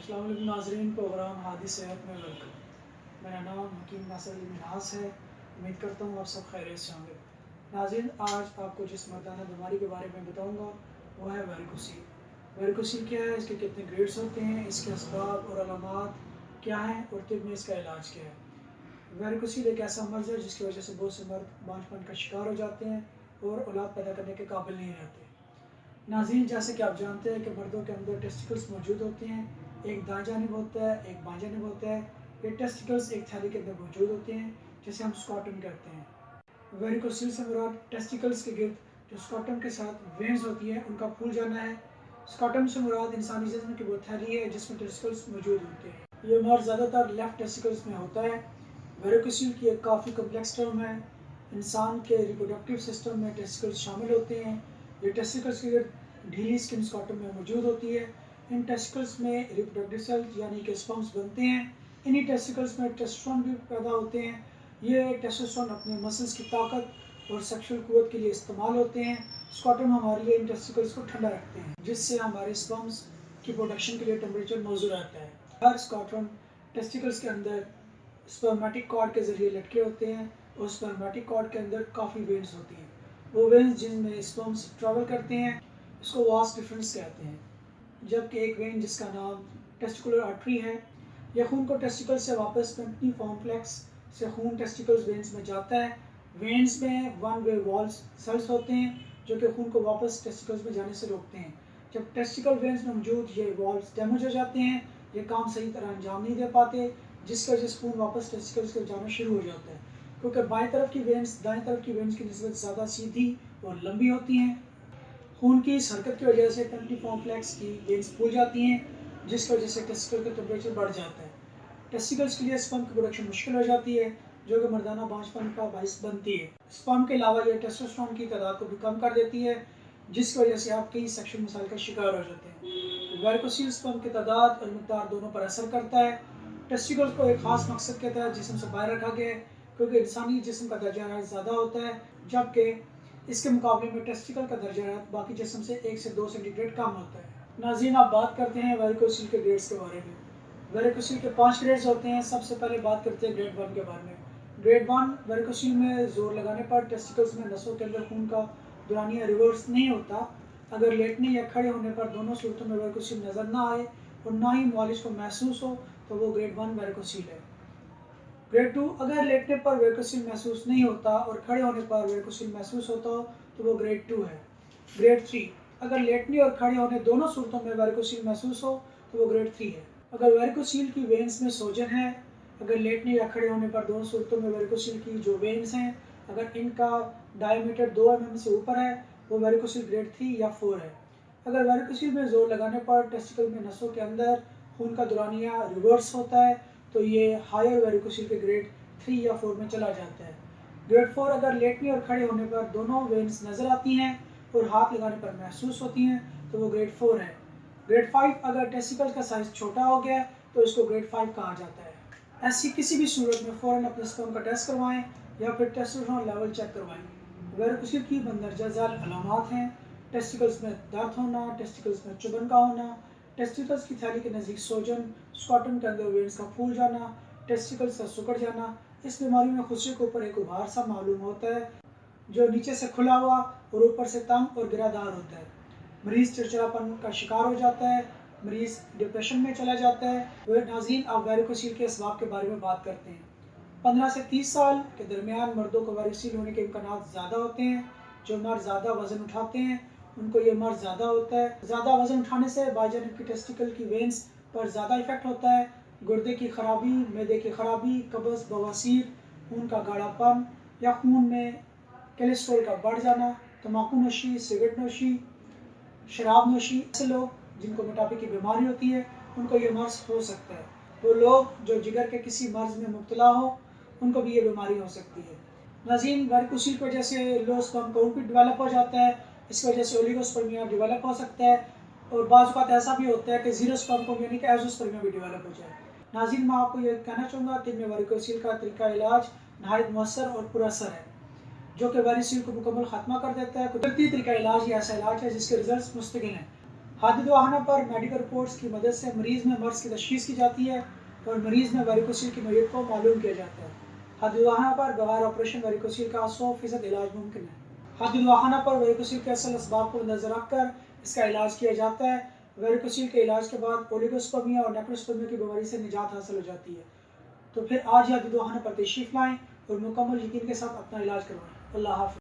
अस्सलाम वालेकुम नाज़रीन, प्रोग्राम हादी सेहत में वेलकम। मेरा नाम हकीम नासिर अली मिन्हास है। उम्मीद करता हूँ आप सब खैरियत से होंगे। नाज़रीन, आज आपको जिस मर्दाना बीमारी के बारे में बताऊँगा वो है वेरिकोसील। वेरिकोसील क्या है, इसके कितने ग्रेड्स होते हैं, इसके असबाब और अलामात क्या हैं और तिब में इसका इलाज क्या है। वेरिकोसील एक ऐसा मर्ज़ है जिसकी वजह से बहुत से मर्द बांझपन का शिकार हो जाते हैं और औलाद पैदा करने के काबिल नहीं रहते। नाज़रीन, जैसे कि आप जानते हैं कि मर्दों के अंदर टेस्टिकल्स मौजूद होते हैं, एक दाएं जानिब होता है, एक बाएं जानिब होता है। ये टेस्टिकल्स एक थैली के अंदर मौजूद होते हैं जिसे हम स्कॉटम कहते हैं। वेरिकोसील से मुराद टेस्टिकल्स के गिर्द जो स्कॉटम के साथ वेन्स होती है उनका फूल जाना है। स्कॉटम से मुराद इंसानी जिस्म की वो थैली है जिसमें टेस्टिकल्स मौजूद होते हैं। ये मर्ज ज़्यादातर लेफ्ट टेस्टिकल्स में होता है। वेरिकोसील की एक काफ़ी कम्प्लेक्स टर्म है। इंसान के रिप्रोडक्टिव सिस्टम में टेस्टिकल्स शामिल होते हैं। ये टेस्टिकल्स की ढीली स्किन स्कॉटम में मौजूद होती है। इन टेस्टिकल्स में रिप्रोडक्टिव सेल्स यानी कि स्पर्म्स बनते हैं। इन्हीं टेस्टिकल्स में टेस्टोस्टेरोन भी पैदा होते हैं। ये टेस्टोस्टेरोन अपने मसल्स की ताकत और सेक्सुअल कुव्वत के लिए इस्तेमाल होते हैं। स्कॉटम हमारे लिए इन टेस्टिकल्स को ठंडा रखते हैं जिससे हमारे स्पर्म्स की प्रोडक्शन के लिए टेम्परेचर मौजूद रहता है। हर स्कॉटम टेस्टिकल्स के अंदर स्पर्मेटिक कॉर्ड के जरिए लटके होते हैं और स्पर्मेटिक कॉर्ड के अंदर काफ़ी वेन्स होती हैं। वो वेन्स जिनमें स्पर्म्स ट्रैवल करते हैं इसको वास डिफरेंस कहते हैं। जबकि एक वेन जिसका नाम टेस्टिकुलर आर्टरी है, यह खून को टेस्टिकल से वापस पेम्पनी कॉम्प्लेक्स से खून टेस्टिकल्स वेन्स में जाता है। वेन्स में वन वे वॉल्स सेल्स होते हैं जो कि खून को वापस टेस्टिकल्स में जाने से रोकते हैं। जब टेस्टिकल वेन्स में मौजूद ये वॉल्स डैमेज हो जाते हैं, ये काम सही तरह अंजाम नहीं दे पाते, जिसकी वजह से खून वापस टेस्टिकल्स के जाना शुरू हो जाता है। क्योंकि बाएं तरफ की वेन्स दाएं तरफ की वेन्स की निस्बत ज़्यादा सीधी और लंबी होती हैं। खून की इस हरकत की वजह से पेम्पनी कॉम्प्लेक्स की वेन्स फूल जाती हैं जिसकी वजह से टेस्टिकल का टेम्परेचर बढ़ जाता है। टेस्टिकल्स के लिए स्पर्म की प्रोडक्शन मुश्किल हो जाती है जो कि मर्दाना बांझपन का बाइस बनती है। स्पर्म के अलावा यह टेस्टोस्टेरोन की तादाद को भी कम कर देती है जिसकी वजह से आप कई सेक्सुअल मसाइल का शिकार हो जाते हैं। वेरिकोसील स्पर्म की तादाद और मिकदार दोनों पर असर करता है। टेस्टिकल्स को एक खास मकसद के तहत जिस्म से बाहर रखा गया है क्योंकि इंसानी जिस्म का दर्जा हरारत ज़्यादा होता है, जबकि इसके मुकाबले में टेस्टिकल का दर्जा हरारत बाकी जिस्म से 1 से 2 सेंटीग्रेड कम होता है। नाज़रीन, आप बात करते हैं वेरिकोसील के ग्रेड्स के बारे में। वेरिकोसील के 5 ग्रेड्स होते हैं। सबसे पहले बात करते हैं ग्रेड 1 के बारे में। ग्रेड 1 वेरिकोसील में जोर लगाने पर टेस्टिकल्स में नसों के अंदर खून का दौरानिया रिवर्स नहीं होता। अगर लेटने या खड़े होने पर दोनों सूरतों में वेरिकोसील नज़र ना आए और ना ही मालिश को महसूस हो तो वो ग्रेड 1 वेरिकोसील है। ग्रेड 2 अगर लेटने पर वेरिकोसील महसूस नहीं होता और खड़े होने पर वेरिकोसील महसूस होता हो तो वो ग्रेड 2 है। ग्रेड 3 अगर लेटने और खड़े होने दोनों सूरतों में वेरिकोसील महसूस हो तो वो ग्रेड 3 है। अगर वेरिकोसील की वेन्स में सोजन है, अगर लेटने या खड़े होने पर दोनों सूरतों में वेरिकोसील की जो वेन्स हैं अगर इनका डायमीटर 2 mm से ऊपर है वो वेरिकोसील ग्रेड 3 या 4 है। अगर वेरिकोसील में जोर लगाने पर टेस्टिकल में नसों के अंदर खून का दौरानिया रिवर्स होता है तो ये हायर वेरिकोसील के ग्रेड 3 या 4 में चला जाता है। ग्रेड 4 अगर लेटने और खड़े होने पर दोनों वेन्स नज़र आती हैं और हाथ लगाने पर महसूस होती हैं तो वो ग्रेड 4 है। ग्रेड 5 अगर टेस्टिकल का साइज़ छोटा हो गया तो इसको ग्रेड 5 कहा जाता है। ऐसी किसी भी सूरत में फ़ौरन अपने स्पर्म का टेस्ट करवाएं या फिर टेस्टोस्टेरोन लेवल चेक करवाएं। वेरिकोसील की मंदरजा झैल अलामात हैं टेस्टिकल्स में दर्द होना, टेस्टिकल्स में चुभन का होना, टेस्टिकल्स की थैली के नज़दीक सोजन, स्कॉटम के अंदर वेन्स का फूल जाना, टेस्टिकल्स का सिकुड़ जाना। इस बीमारी में खुशी के ऊपर एक उभार सा मालूम होता है जो नीचे से खुला हुआ और ऊपर से तंग और गिरादार होता है। मरीज़ चिड़चिड़ापन का शिकार हो जाता है, मरीज़ डिप्रेशन में चला जाता है। वह नाज़रीन, आप वेरिकोसील के असबाब के बारे में बात करते हैं। 15 से 30 साल के दरमियान मर्दों को वेरिकोसील होने के इम्कानात ज़्यादा होते हैं। जो मर्द ज़्यादा वज़न उठाते हैं उनको ये मर्ज ज़्यादा होता है। ज़्यादा वज़न उठाने से बाईजानिब की टेस्टिकल की वेन्स पर ज़्यादा इफेक्ट होता है। गुर्दे की खराबी, मैदे की खराबी, कब्ज़, बवासीर, खून का गाढ़ापन या खून में कोलेस्ट्रॉल का बढ़ जाना, तम्बाकू नोशी, सिगरेट नोशी, शराब नोशी। ऐसे लोग जिनको मोटापे की बीमारी होती है उनको ये मर्ज हो सकता है। वो लोग जो जिगर के किसी मर्ज में मुब्तला हो उनको भी ये बीमारी हो सकती है। नाज़रीन, वेरिकोसील की वजह से लो स्पर्म काउंट भी डेवलप हो जाता है। इस वजह से ओलिगोस्पर्मिया डेवलप हो सकता है और बाज़ औक़ात ऐसा भी होता है कि ज़ीरो स्पर्म काउंट यानी कि एज़ोस्पर्मिया भी डेवलप हो जाए। नाज़रीन, मैं आपको ये कहना चाहूँगा कि में वेरिकोसील का तरीका इलाज नहायत मौसर और पुरअसर है जो कि वेरिकोसील को मुकम्मल ख़त्मा कर देता है। कुदरती तरीका इलाज ही ऐसा इलाज है जिसके रिजल्ट मुस्तकिल हैं। हादिद वाहना पर मेडिकल रिपोर्ट्स की मदद से मरीज़ में मर्ज़ की तशख़ीस की जाती है और मरीज़ में वेरिकोसील की नोयत को मालूम किया जाता है। हादिद वाहना पर बगैर ऑपरेशन वेरिकोसील का 100% इलाज मुमकिन है। हादिद वाहना पर वेरिकोसील के असल असबाब को नज़र रखकर इसका इलाज किया जाता है। वेरिकोसील के इलाज के बाद ओलिगोस्पर्मिया और नेक्रोस्पर्मिया की बीमारी से निजात हासिल हो जाती है। तो फिर आज हादिद वाहना पर तशरीफ़ लाएँ और मुकम्मल यकीन के साथ अपना इलाज करवाएँ। अल्लाह हाफ़िज़।